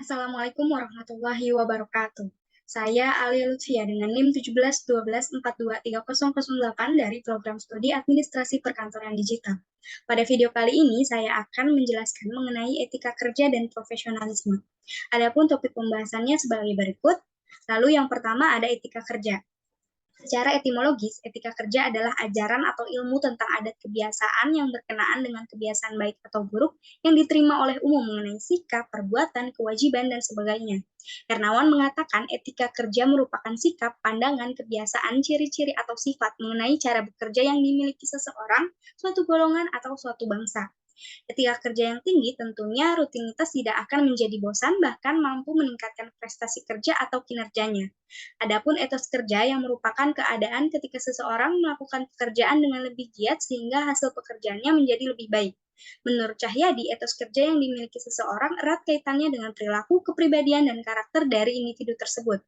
Assalamualaikum warahmatullahi wabarakatuh. Saya Alia Lutfia dengan NIM 1712423008 dari Program Studi Administrasi Perkantoran Digital. Pada video kali ini, saya akan menjelaskan mengenai etika kerja dan profesionalisme. Adapun topik pembahasannya sebagai berikut. Lalu yang pertama ada etika kerja. Secara etimologis, etika kerja adalah ajaran atau ilmu tentang adat kebiasaan yang berkenaan dengan kebiasaan baik atau buruk yang diterima oleh umum mengenai sikap, perbuatan, kewajiban, dan sebagainya. Hernawan mengatakan etika kerja merupakan sikap, pandangan, kebiasaan, ciri-ciri, atau sifat mengenai cara bekerja yang dimiliki seseorang, suatu golongan, atau suatu bangsa. Etika kerja yang tinggi tentunya rutinitas tidak akan menjadi bosan, bahkan mampu meningkatkan prestasi kerja atau kinerjanya. Adapun etos kerja yang merupakan keadaan ketika seseorang melakukan pekerjaan dengan lebih giat sehingga hasil pekerjaannya menjadi lebih baik. Menurut Cahyadi, etos kerja yang dimiliki seseorang erat kaitannya dengan perilaku, kepribadian, dan karakter dari individu tersebut.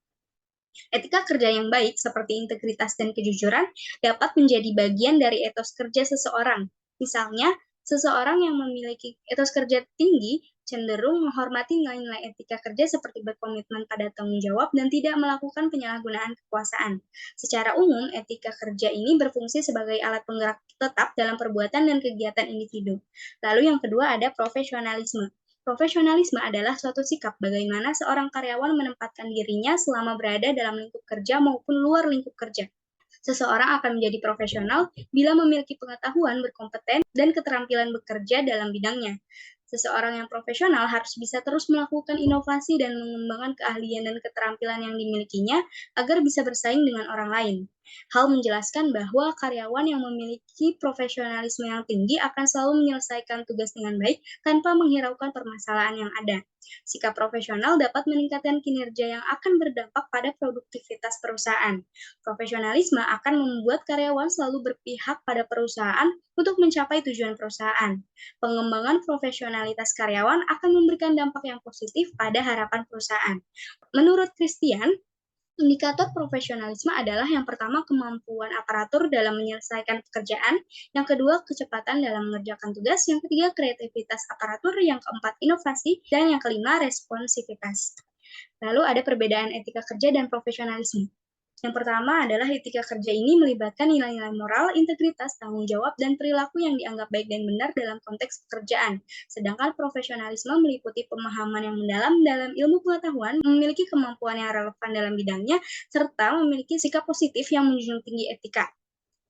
Etika kerja yang baik, seperti integritas dan kejujuran, dapat menjadi bagian dari etos kerja seseorang. Misalnya, seseorang yang memiliki etos kerja tinggi cenderung menghormati nilai-nilai etika kerja seperti berkomitmen pada tanggung jawab dan tidak melakukan penyalahgunaan kekuasaan. Secara umum, etika kerja ini berfungsi sebagai alat penggerak tetap dalam perbuatan dan kegiatan individu. Lalu yang kedua ada profesionalisme. Profesionalisme adalah suatu sikap bagaimana seorang karyawan menempatkan dirinya selama berada dalam lingkup kerja maupun luar lingkup kerja. Seseorang akan menjadi profesional bila memiliki pengetahuan, berkompeten, dan keterampilan bekerja dalam bidangnya. Seseorang yang profesional harus bisa terus melakukan inovasi dan mengembangkan keahlian dan keterampilan yang dimilikinya agar bisa bersaing dengan orang lain. Hal menjelaskan bahwa karyawan yang memiliki profesionalisme yang tinggi akan selalu menyelesaikan tugas dengan baik tanpa menghiraukan permasalahan yang ada. Sikap profesional dapat meningkatkan kinerja yang akan berdampak pada produktivitas perusahaan. Profesionalisme akan membuat karyawan selalu berpihak pada perusahaan untuk mencapai tujuan perusahaan. Pengembangan profesionalitas karyawan akan memberikan dampak yang positif pada harapan perusahaan. Menurut Christian, indikator profesionalisme adalah yang pertama kemampuan aparatur dalam menyelesaikan pekerjaan, yang kedua kecepatan dalam mengerjakan tugas, yang ketiga kreativitas aparatur, yang keempat inovasi, dan yang kelima responsivitas. Lalu ada perbedaan etika kerja dan profesionalisme. Yang pertama adalah etika kerja ini melibatkan nilai-nilai moral, integritas, tanggung jawab, dan perilaku yang dianggap baik dan benar dalam konteks pekerjaan. Sedangkan profesionalisme meliputi pemahaman yang mendalam dalam ilmu pengetahuan, memiliki kemampuan yang relevan dalam bidangnya, serta memiliki sikap positif yang menjunjung tinggi etika.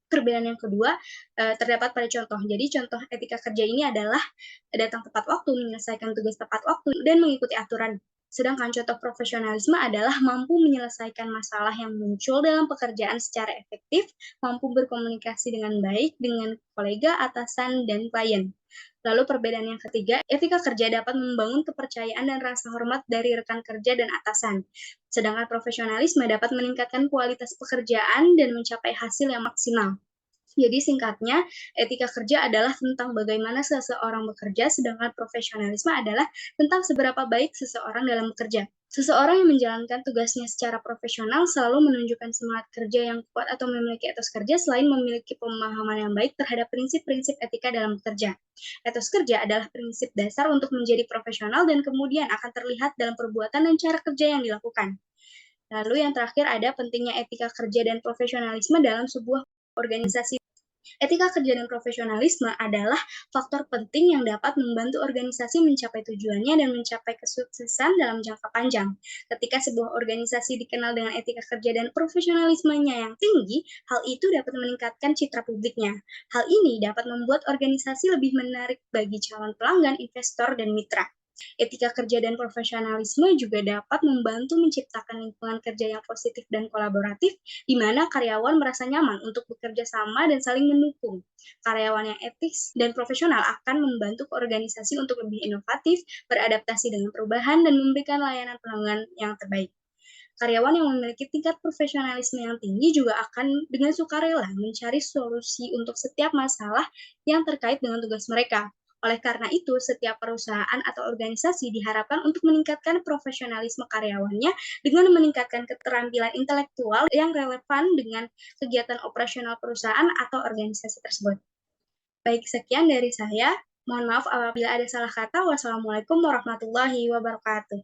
Perbedaan yang kedua terdapat pada contoh. Jadi contoh etika kerja ini adalah datang tepat waktu, menyelesaikan tugas tepat waktu, dan mengikuti aturan. Sedangkan contoh profesionalisme adalah mampu menyelesaikan masalah yang muncul dalam pekerjaan secara efektif, mampu berkomunikasi dengan baik dengan kolega, atasan, dan klien. Lalu perbedaan yang ketiga, etika kerja dapat membangun kepercayaan dan rasa hormat dari rekan kerja dan atasan. Sedangkan profesionalisme dapat meningkatkan kualitas pekerjaan dan mencapai hasil yang maksimal. Jadi singkatnya, etika kerja adalah tentang bagaimana seseorang bekerja, sedangkan profesionalisme adalah tentang seberapa baik seseorang dalam bekerja. Seseorang yang menjalankan tugasnya secara profesional selalu menunjukkan semangat kerja yang kuat atau memiliki etos kerja selain memiliki pemahaman yang baik terhadap prinsip-prinsip etika dalam bekerja. Etos kerja adalah prinsip dasar untuk menjadi profesional dan kemudian akan terlihat dalam perbuatan dan cara kerja yang dilakukan. Lalu yang terakhir ada pentingnya etika kerja dan profesionalisme dalam sebuah organisasi. Etika kerja dan profesionalisme adalah faktor penting yang dapat membantu organisasi mencapai tujuannya dan mencapai kesuksesan dalam jangka panjang. Ketika sebuah organisasi dikenal dengan etika kerja dan profesionalismenya yang tinggi, hal itu dapat meningkatkan citra publiknya. Hal ini dapat membuat organisasi lebih menarik bagi calon pelanggan, investor, dan mitra. Etika kerja dan profesionalisme juga dapat membantu menciptakan lingkungan kerja yang positif dan kolaboratif, di mana karyawan merasa nyaman untuk bekerja sama dan saling mendukung. Karyawan yang etis dan profesional akan membantu organisasi untuk lebih inovatif, beradaptasi dengan perubahan, dan memberikan layanan pelanggan yang terbaik. Karyawan yang memiliki tingkat profesionalisme yang tinggi juga akan dengan sukarela mencari solusi untuk setiap masalah yang terkait dengan tugas mereka. Oleh karena itu, setiap perusahaan atau organisasi diharapkan untuk meningkatkan profesionalisme karyawannya dengan meningkatkan keterampilan intelektual yang relevan dengan kegiatan operasional perusahaan atau organisasi tersebut. Baik, sekian dari saya. Mohon maaf apabila ada salah kata. Wassalamualaikum warahmatullahi wabarakatuh.